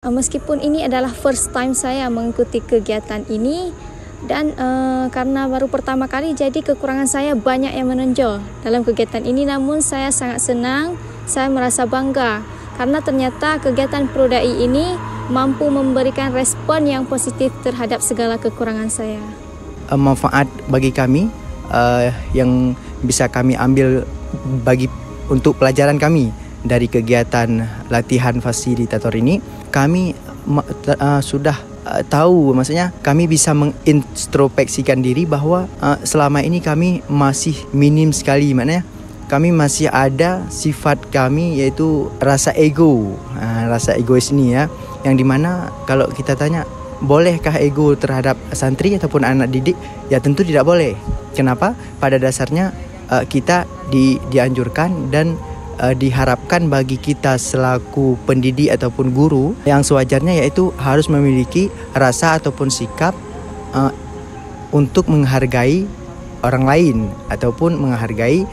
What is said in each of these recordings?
Meskipun ini adalah first time saya mengikuti kegiatan ini dan karena baru pertama kali, jadi kekurangan saya banyak yang menonjol dalam kegiatan ini. Namun saya sangat senang, saya merasa bangga karena ternyata kegiatan Prodai ini mampu memberikan respon yang positif terhadap segala kekurangan saya. Manfaat bagi kami yang bisa kami ambil untuk pelajaran kami dari kegiatan latihan fasilitator ini, kami sudah tahu, maksudnya kami bisa mengintrospeksikan diri bahwa selama ini kami masih minim sekali, maknanya kami masih ada sifat kami yaitu rasa ego, rasa egois ini ya, yang dimana kalau kita tanya bolehkah ego terhadap santri ataupun anak didik, ya tentu tidak boleh. Kenapa? Pada dasarnya kita dianjurkan dan diharapkan bagi kita selaku pendidik ataupun guru yang sewajarnya yaitu harus memiliki rasa ataupun sikap untuk menghargai orang lain ataupun menghargai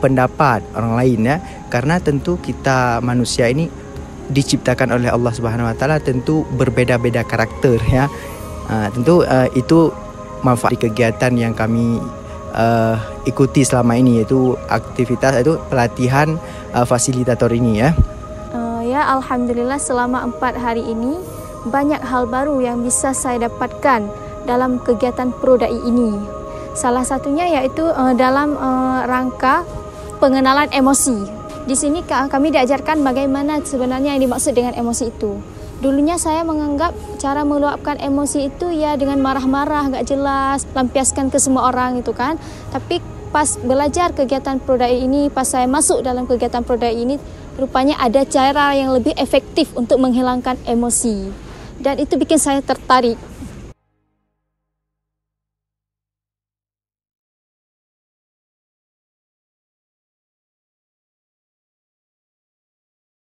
pendapat orang lain ya, karena tentu kita manusia ini diciptakan oleh Allah Subhanahu Wa Taala tentu berbeda-beda karakter ya. Tentu itu manfaat kegiatan yang kami ikuti selama ini, yaitu aktivitas itu pelatihan fasilitator ini ya. Ya, alhamdulillah selama 4 hari ini banyak hal baru yang bisa saya dapatkan dalam kegiatan Prodai ini. Salah satunya yaitu dalam rangka pengenalan emosi. Di sini kami diajarkan bagaimana sebenarnya yang dimaksud dengan emosi itu. Dulunya saya menganggap cara meluapkan emosi itu ya dengan marah-marah, gak jelas, lampiaskan ke semua orang itu kan. Tapi pas belajar kegiatan Prodai ini, pas saya masuk dalam kegiatan Prodai ini, rupanya ada cara yang lebih efektif untuk menghilangkan emosi. Dan itu bikin saya tertarik.